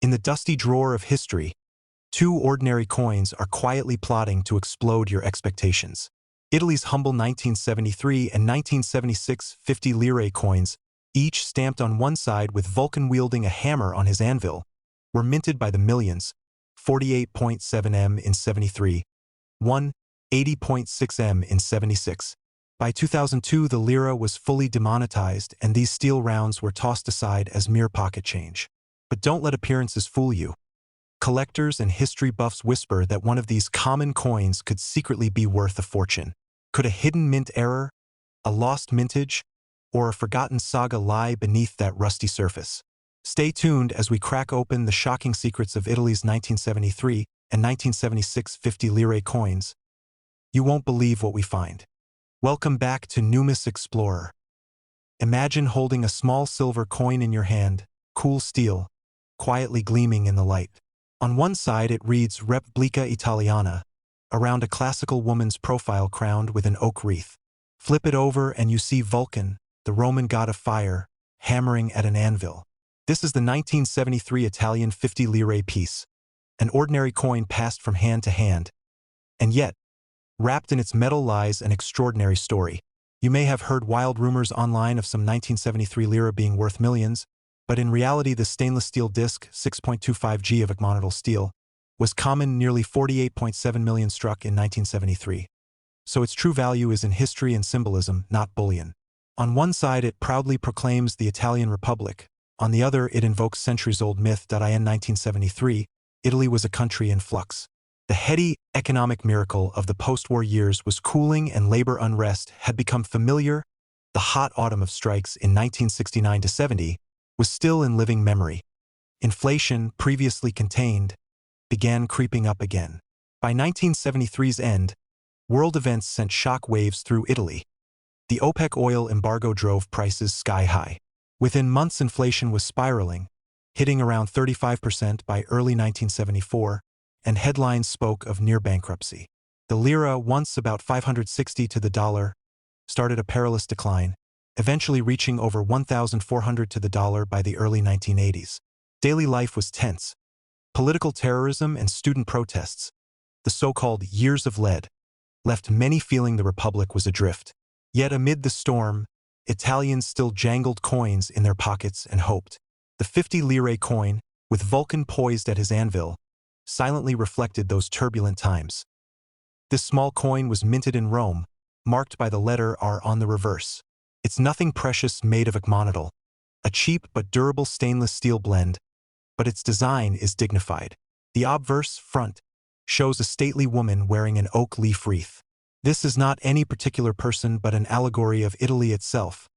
In the dusty drawer of history, two ordinary coins are quietly plotting to explode your expectations. Italy's humble 1973 and 1976 50 lire coins, each stamped on one side with Vulcan wielding a hammer on his anvil, were minted by the millions, 48.7 M in 73, 80.6 M in 76. By 2002, the lira was fully demonetized and these steel rounds were tossed aside as mere pocket change. But don't let appearances fool you. Collectors and history buffs whisper that one of these common coins could secretly be worth a fortune. Could a hidden mint error, a lost mintage, or a forgotten saga lie beneath that rusty surface? Stay tuned as we crack open the shocking secrets of Italy's 1973 and 1976 50 lire coins. You won't believe what we find. Welcome back to Numis Explorer. Imagine holding a small silver coin in your hand, cool steel, quietly gleaming in the light. On one side it reads Replica Italiana, around a classical woman's profile crowned with an oak wreath. Flip it over and you see Vulcan, the Roman god of fire, hammering at an anvil. This is the 1973 Italian 50 lire piece, an ordinary coin passed from hand to hand. And yet, wrapped in its metal lies an extraordinary story. You may have heard wild rumors online of some 1973 lira being worth millions, but in reality the stainless steel disc, 6.25 G of agmonadal steel, was common, nearly 48.7 million struck in 1973. So its true value is in history and symbolism, not bullion. On one side it proudly proclaims the Italian Republic, on the other it invokes centuries-old myth. In 1973, Italy was a country in flux. The heady economic miracle of the post-war years was cooling and labor unrest had become familiar. The hot autumn of strikes in 1969–70 was still in living memory. Inflation, previously contained, began creeping up again. By 1973's end, world events sent shock waves through Italy. The OPEC oil embargo drove prices sky high. Within months inflation was spiraling, hitting around 35% by early 1974, and headlines spoke of near bankruptcy. The lira, once about 560 to the dollar, started a perilous decline, eventually reaching over 1,400 to the dollar by the early 1980s. Daily life was tense. Political terrorism and student protests, the so-called years of lead, left many feeling the republic was adrift. Yet amid the storm, Italians still jangled coins in their pockets and hoped. The 50 lire coin, with Vulcan poised at his anvil, silently reflected those turbulent times. This small coin was minted in Rome, marked by the letter R on the reverse. It's nothing precious made of agmonadal, a cheap but durable stainless steel blend, but its design is dignified. The obverse, front, shows a stately woman wearing an oak leaf wreath. This is not any particular person but an allegory of Italy itself,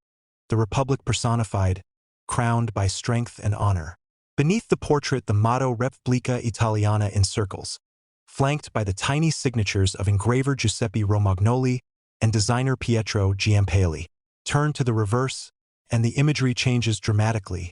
the Republic personified, crowned by strength and honor. Beneath the portrait the motto Replica Italiana encircles, flanked by the tiny signatures of engraver Giuseppe Romagnoli and designer Pietro Giampaoli. Turn to the reverse, and the imagery changes dramatically.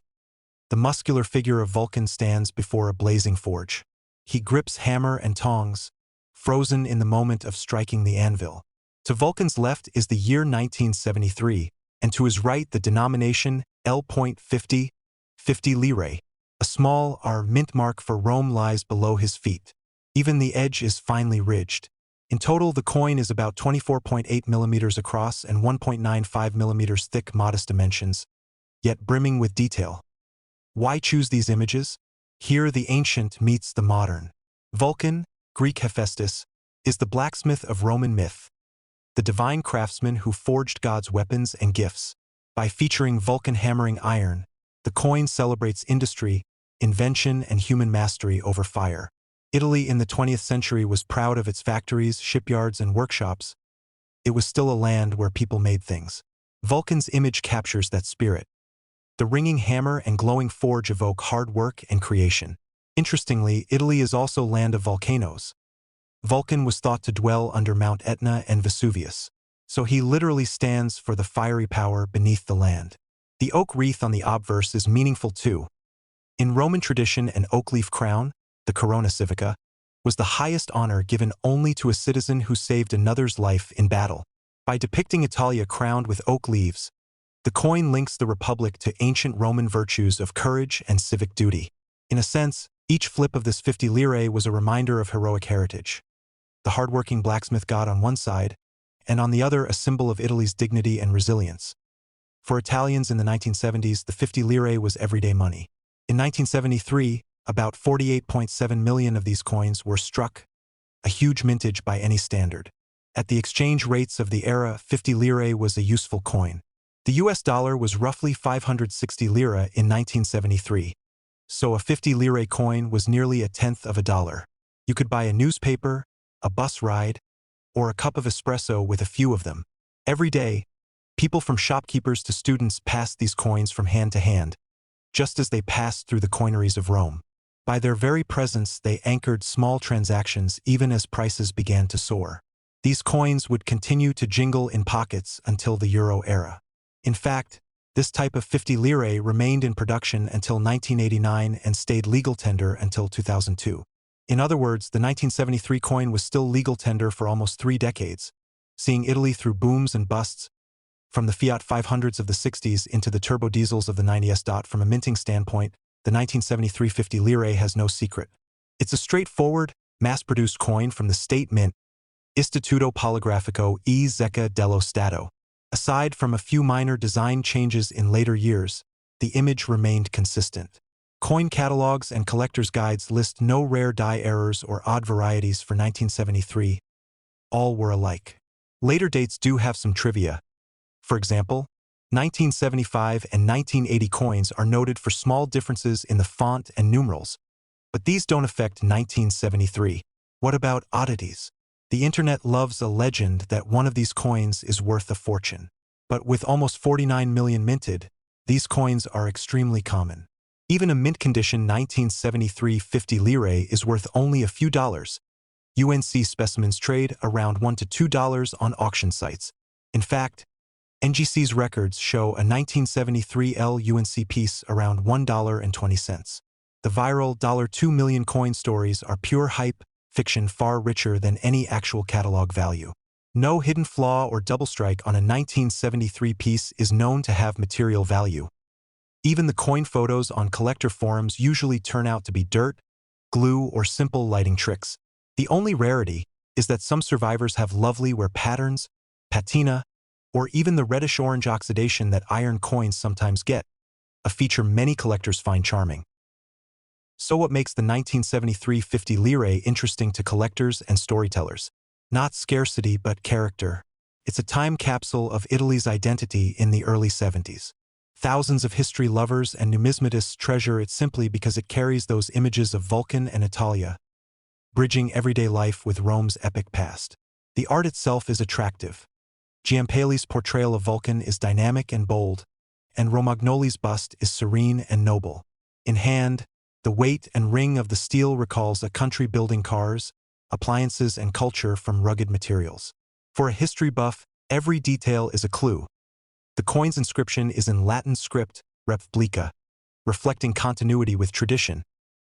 The muscular figure of Vulcan stands before a blazing forge. He grips hammer and tongs, frozen in the moment of striking the anvil. To Vulcan's left is the year 1973, and to his right the denomination L.50, 50 lire. A small R mint mark for Rome lies below his feet. Even the edge is finely ridged. In total, the coin is about 24.8 millimeters across and 1.95 millimeters thick, modest dimensions, yet brimming with detail. Why choose these images? Here the ancient meets the modern. Vulcan, Greek Hephaestus, is the blacksmith of Roman myth, the divine craftsman who forged God's weapons and gifts. By featuring Vulcan hammering iron, the coin celebrates industry, invention, and human mastery over fire. Italy in the 20th century was proud of its factories, shipyards, and workshops. It was still a land where people made things. Vulcan's image captures that spirit. The ringing hammer and glowing forge evoke hard work and creation. Interestingly, Italy is also land of volcanoes. Vulcan was thought to dwell under Mount Etna and Vesuvius, so he literally stands for the fiery power beneath the land. The oak wreath on the obverse is meaningful too. In Roman tradition, an oak leaf crown, the corona civica, was the highest honor given only to a citizen who saved another's life in battle. By depicting Italia crowned with oak leaves, the coin links the Republic to ancient Roman virtues of courage and civic duty. In a sense, each flip of this 50 lire was a reminder of heroic heritage. The hardworking blacksmith god on one side, and on the other a symbol of Italy's dignity and resilience. For Italians in the 1970s, the 50 lire was everyday money. In 1973, about 48.7 million of these coins were struck, a huge mintage by any standard. At the exchange rates of the era, 50 lire was a useful coin. The US dollar was roughly 560 lira in 1973, so a 50 lire coin was nearly a tenth of a dollar. You could buy a newspaper, a bus ride, or a cup of espresso with a few of them. Every day, people from shopkeepers to students passed these coins from hand to hand, just as they passed through the coineries of Rome. By their very presence, they anchored small transactions even as prices began to soar. These coins would continue to jingle in pockets until the Euro era. In fact, this type of 50 lire remained in production until 1989 and stayed legal tender until 2002. In other words, the 1973 coin was still legal tender for almost 3 decades, seeing Italy through booms and busts, from the Fiat 500s of the 60s into the turbo diesels of the 90s. From a minting standpoint, the 1973 50 lire has no secret. It's a straightforward, mass-produced coin from the state mint, Istituto Poligrafico e Zecca dello Stato. Aside from a few minor design changes in later years, the image remained consistent. Coin catalogs and collector's guides list no rare die errors or odd varieties for 1973. All were alike. Later dates do have some trivia. For example, 1975 and 1980 coins are noted for small differences in the font and numerals, but these don't affect 1973. What about oddities? The internet loves a legend that one of these coins is worth a fortune. But with almost 49 million minted, these coins are extremely common. Even a mint-condition 1973 50 lire is worth only a few dollars. UNC specimens trade around $1 to $2 on auction sites. In fact, NGC's records show a 1973 UNC piece around $1.20. The viral $2 million coin stories are pure hype, fiction far richer than any actual catalog value. No hidden flaw or double strike on a 1973 piece is known to have material value. Even the coin photos on collector forums usually turn out to be dirt, glue, or simple lighting tricks. The only rarity is that some survivors have lovely wear patterns, patina, or even the reddish-orange oxidation that iron coins sometimes get, a feature many collectors find charming. So what makes the 1973 50 lire interesting to collectors and storytellers? Not scarcity, but character. It's a time capsule of Italy's identity in the early 70s. Thousands of history lovers and numismatists treasure it simply because it carries those images of Vulcan and Italia, bridging everyday life with Rome's epic past. The art itself is attractive. Giampali's portrayal of Vulcan is dynamic and bold, and Romagnoli's bust is serene and noble. In hand, the weight and ring of the steel recalls a country building cars, appliances, and culture from rugged materials. For a history buff, every detail is a clue. The coin's inscription is in Latin script, Republica, reflecting continuity with tradition,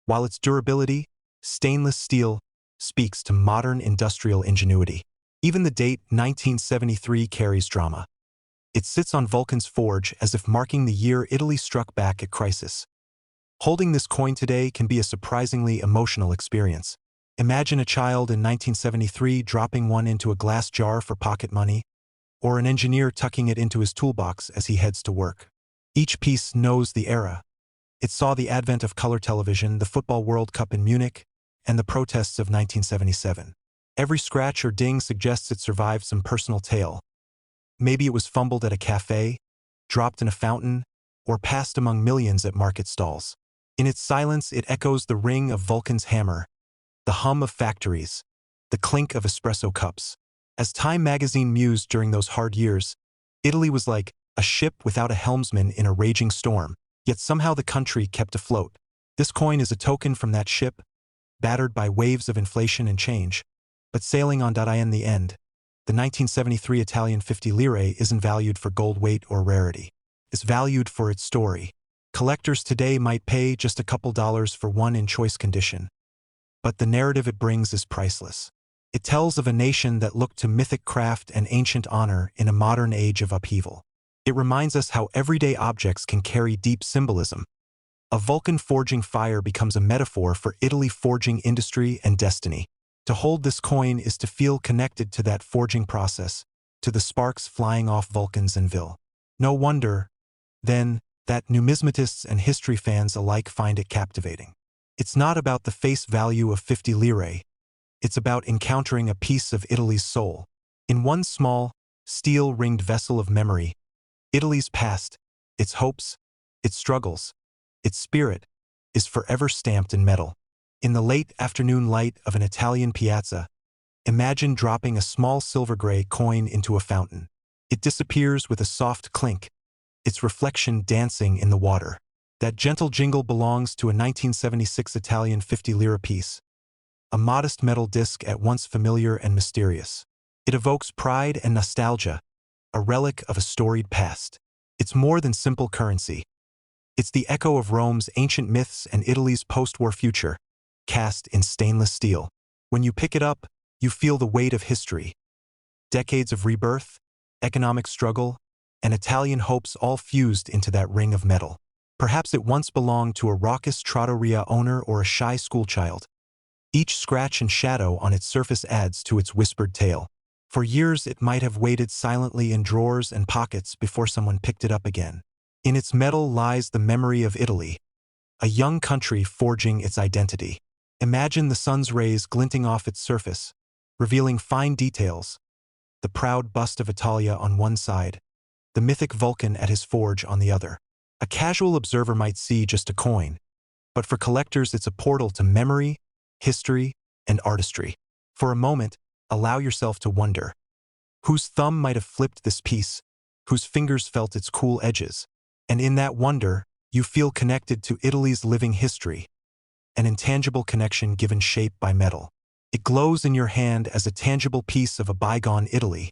while its durability, stainless steel, speaks to modern industrial ingenuity. Even the date 1973 carries drama. It sits on Vulcan's forge as if marking the year Italy struck back at crisis. Holding this coin today can be a surprisingly emotional experience. Imagine a child in 1973 dropping one into a glass jar for pocket money, or an engineer tucking it into his toolbox as he heads to work. Each piece knows the era. It saw the advent of color television, the Football World Cup in Munich, and the protests of 1977. Every scratch or ding suggests it survived some personal tale. Maybe it was fumbled at a cafe, dropped in a fountain, or passed among millions at market stalls. In its silence, it echoes the ring of Vulcan's hammer, the hum of factories, the clink of espresso cups. As Time magazine mused during those hard years, Italy was like a ship without a helmsman in a raging storm, yet somehow the country kept afloat. This coin is a token from that ship, battered by waves of inflation and change, but sailing on. In the end, the 1973 Italian 50 lire isn't valued for gold weight or rarity. It's valued for its story. Collectors today might pay just a couple dollars for one in choice condition, but the narrative it brings is priceless. It tells of a nation that looked to mythic craft and ancient honor in a modern age of upheaval. It reminds us how everyday objects can carry deep symbolism, A Vulcan forging fire becomes a metaphor for Italy forging industry and destiny. To hold this coin is to feel connected to that forging process, to the sparks flying off Vulcan's anvil. No wonder, then, that numismatists and history fans alike find it captivating. It's not about the face value of 50 lire. It's about encountering a piece of Italy's soul. In one small, steel-ringed vessel of memory, Italy's past, its hopes, its struggles, its spirit, is forever stamped in metal. In the late afternoon light of an Italian piazza, imagine dropping a small silver-gray coin into a fountain. It disappears with a soft clink, its reflection dancing in the water. That gentle jingle belongs to a 1976 Italian 50 lira piece, a modest metal disc at once familiar and mysterious. It evokes pride and nostalgia, a relic of a storied past. It's more than simple currency. It's the echo of Rome's ancient myths and Italy's post-war future, cast in stainless steel. When you pick it up, you feel the weight of history. Decades of rebirth, economic struggle, and Italian hopes all fused into that ring of metal. Perhaps it once belonged to a raucous trattoria owner or a shy schoolchild. Each scratch and shadow on its surface adds to its whispered tale. For years it might have waited silently in drawers and pockets before someone picked it up again. In its metal lies the memory of Italy, a young country forging its identity. Imagine the sun's rays glinting off its surface, revealing fine details. The proud bust of Italia on one side, the mythic Vulcan at his forge on the other. A casual observer might see just a coin, but for collectors it's a portal to memory, history, and artistry. For a moment, allow yourself to wonder. Whose thumb might have flipped this piece, whose fingers felt its cool edges? And in that wonder, you feel connected to Italy's living history, an intangible connection given shape by metal. It glows in your hand as a tangible piece of a bygone Italy,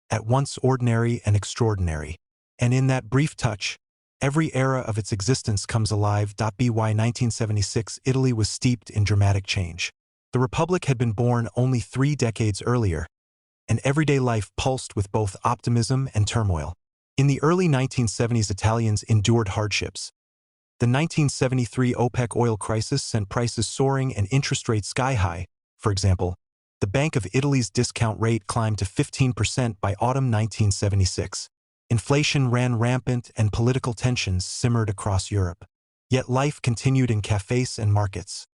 at once ordinary and extraordinary. And in that brief touch, every era of its existence comes alive. By 1976, Italy was steeped in dramatic change. The Republic had been born only 3 decades earlier, and everyday life pulsed with both optimism and turmoil. In the early 1970s, Italians endured hardships. The 1973 OPEC oil crisis sent prices soaring and interest rates sky-high. For example, the Bank of Italy's discount rate climbed to 15% by autumn 1976. Inflation ran rampant and political tensions simmered across Europe. Yet life continued in cafes and markets.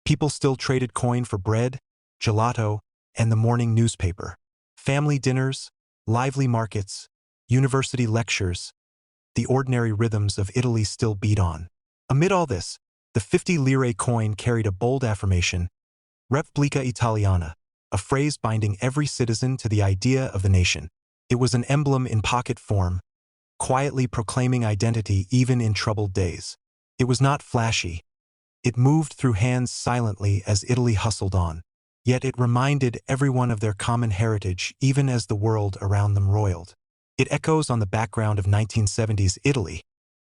People still traded coin for bread, gelato, and the morning newspaper. Family dinners, lively markets, university lectures, the ordinary rhythms of Italy still beat on. Amid all this, the 50 lire coin carried a bold affirmation, Repubblica Italiana, a phrase binding every citizen to the idea of the nation. It was an emblem in pocket form, quietly proclaiming identity even in troubled days. It was not flashy. It moved through hands silently as Italy hustled on. Yet it reminded everyone of their common heritage even as the world around them roiled. It echoes on the background of 1970s Italy,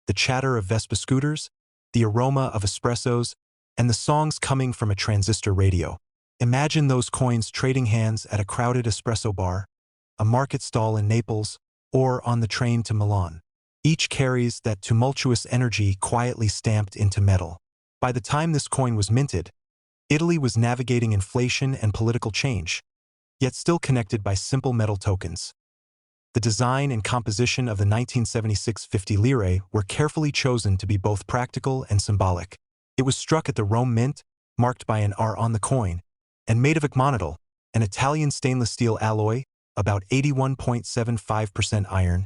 the chatter of Vespa scooters, the aroma of espressos, and the songs coming from a transistor radio. Imagine those coins trading hands at a crowded espresso bar, a market stall in Naples, or on the train to Milan. Each carries that tumultuous energy quietly stamped into metal. By the time this coin was minted, Italy was navigating inflation and political change, yet still connected by simple metal tokens. The design and composition of the 1976 50 lire were carefully chosen to be both practical and symbolic. It was struck at the Rome Mint, marked by an R on the coin, and made of agmonitol, an Italian stainless steel alloy, about 81.75% iron,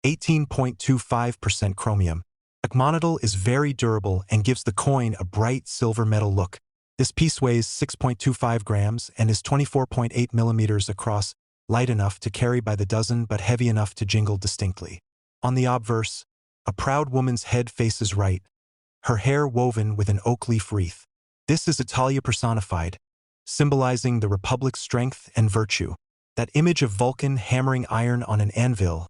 18.25% chromium. Agmonitol is very durable and gives the coin a bright silver metal look. This piece weighs 6.25 grams and is 24.8 millimeters across, light enough to carry by the dozen but heavy enough to jingle distinctly. On the obverse, a proud woman's head faces right, her hair woven with an oak leaf wreath. This is Italia personified, symbolizing the Republic's strength and virtue. That image of Vulcan hammering iron on an anvil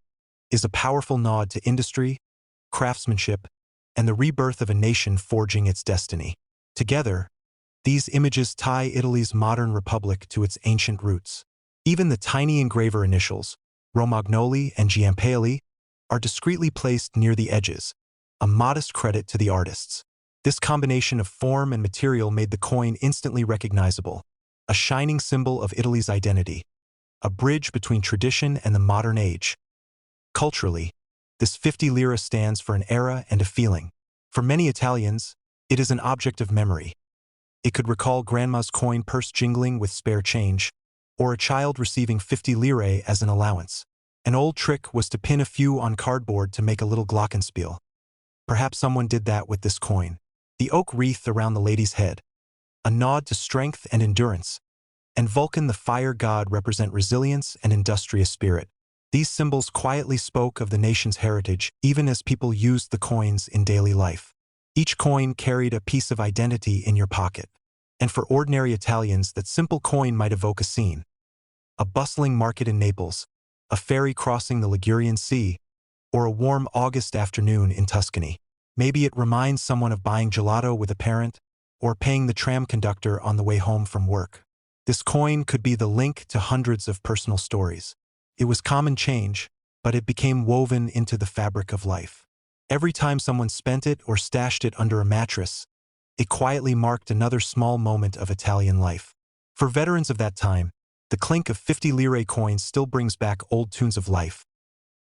is a powerful nod to industry, craftsmanship, and the rebirth of a nation forging its destiny. Together, these images tie Italy's modern republic to its ancient roots. Even the tiny engraver initials, Romagnoli and Giampaoli, are discreetly placed near the edges, a modest credit to the artists. This combination of form and material made the coin instantly recognizable, a shining symbol of Italy's identity, a bridge between tradition and the modern age. Culturally, this 50 lira stands for an era and a feeling. For many Italians, it is an object of memory. It could recall grandma's coin purse jingling with spare change, or a child receiving 50 lire as an allowance. An old trick was to pin a few on cardboard to make a little glockenspiel. Perhaps someone did that with this coin. The oak wreath around the lady's head, a nod to strength and endurance, and Vulcan the fire god represent resilience and industrious spirit. These symbols quietly spoke of the nation's heritage even as people used the coins in daily life. Each coin carried a piece of identity in your pocket. And for ordinary Italians, that simple coin might evoke a scene. A bustling market in Naples, a ferry crossing the Ligurian Sea, or a warm August afternoon in Tuscany. Maybe it reminds someone of buying gelato with a parent, or paying the tram conductor on the way home from work. This coin could be the link to hundreds of personal stories. It was common change, but it became woven into the fabric of life. Every time someone spent it or stashed it under a mattress, it quietly marked another small moment of Italian life. For veterans of that time, the clink of 50 lire coins still brings back old tunes of life.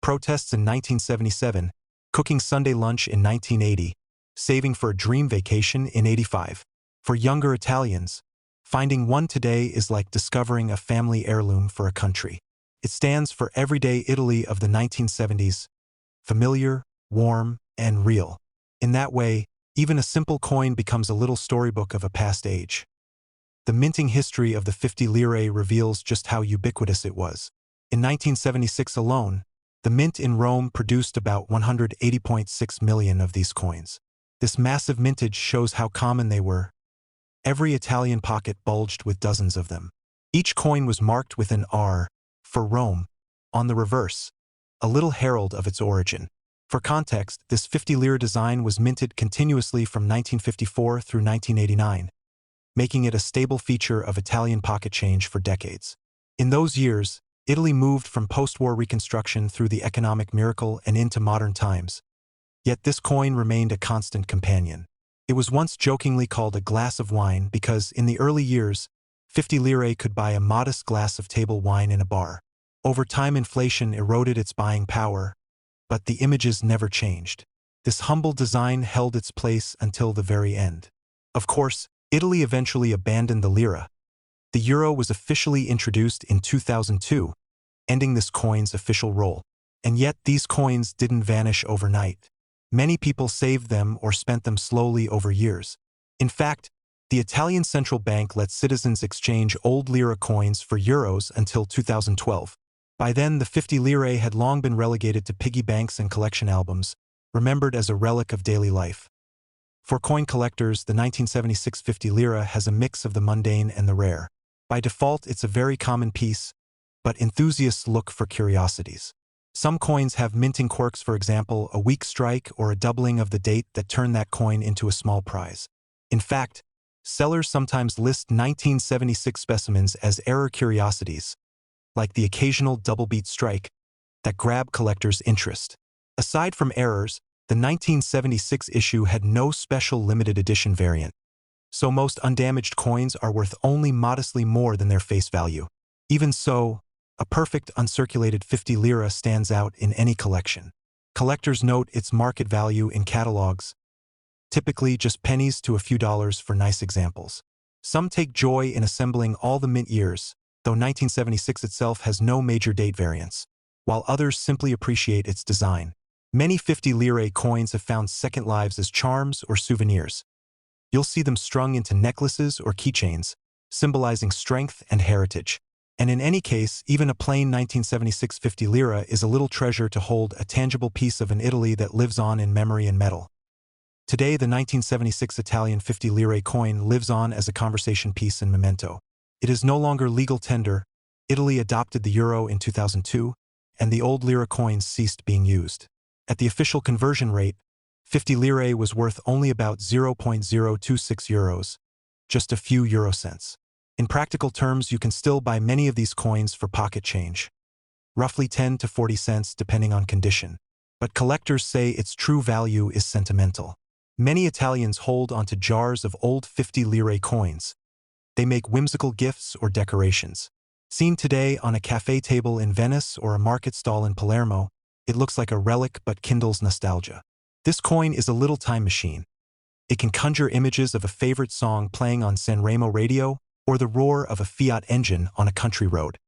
Protests in 1977, cooking Sunday lunch in 1980, saving for a dream vacation in 85. For younger Italians, finding one today is like discovering a family heirloom for a country. It stands for everyday Italy of the 1970s, familiar, warm, and real. In that way, even a simple coin becomes a little storybook of a past age. The minting history of the 50 lire reveals just how ubiquitous it was. In 1976 alone, the mint in Rome produced about 180.6 million of these coins. This massive mintage shows how common they were. Every Italian pocket bulged with dozens of them. Each coin was marked with an R, for Rome, on the reverse, a little herald of its origin. For context, this 50 lira design was minted continuously from 1954 through 1989, making it a stable feature of Italian pocket change for decades. In those years, Italy moved from post-war reconstruction through the economic miracle and into modern times. Yet this coin remained a constant companion. It was once jokingly called a glass of wine because, in the early years, 50 lire could buy a modest glass of table wine in a bar. Over time, inflation eroded its buying power, but the images never changed. This humble design held its place until the very end. Of course, Italy eventually abandoned the lira. The euro was officially introduced in 2002, ending this coin's official role. And yet these coins didn't vanish overnight. Many people saved them or spent them slowly over years. In fact, the Italian central bank let citizens exchange old lira coins for euros until 2012. By then, the 50 lire had long been relegated to piggy banks and collection albums, remembered as a relic of daily life. For coin collectors, the 1976 50 lira has a mix of the mundane and the rare. By default, it's a very common piece, but enthusiasts look for curiosities. Some coins have minting quirks, for example, a weak strike or a doubling of the date that turn that coin into a small prize. In fact, sellers sometimes list 1976 specimens as rare curiosities, like the occasional double-beat strike, that grab collectors' interest. Aside from errors, the 1976 issue had no special limited edition variant, so most undamaged coins are worth only modestly more than their face value. Even so, a perfect uncirculated 50 lira stands out in any collection. Collectors note its market value in catalogs, typically just pennies to a few dollars for nice examples. Some take joy in assembling all the mint years, though 1976 itself has no major date variants, while others simply appreciate its design. Many 50 lire coins have found second lives as charms or souvenirs. You'll see them strung into necklaces or keychains, symbolizing strength and heritage. And in any case, even a plain 1976 50 lira is a little treasure to hold, a tangible piece of an Italy that lives on in memory and metal. Today, the 1976 Italian 50 lire coin lives on as a conversation piece and memento. It is no longer legal tender. Italy adopted the euro in 2002, and the old lira coins ceased being used. At the official conversion rate, 50 lire was worth only about 0.026 euros, just a few euro cents. In practical terms, you can still buy many of these coins for pocket change, roughly 10 to 40 cents depending on condition. But collectors say its true value is sentimental. Many Italians hold onto jars of old 50 lire coins. They make whimsical gifts or decorations. Seen today on a cafe table in Venice or a market stall in Palermo, it looks like a relic but kindles nostalgia. This coin is a little time machine. It can conjure images of a favorite song playing on Sanremo radio or the roar of a Fiat engine on a country road.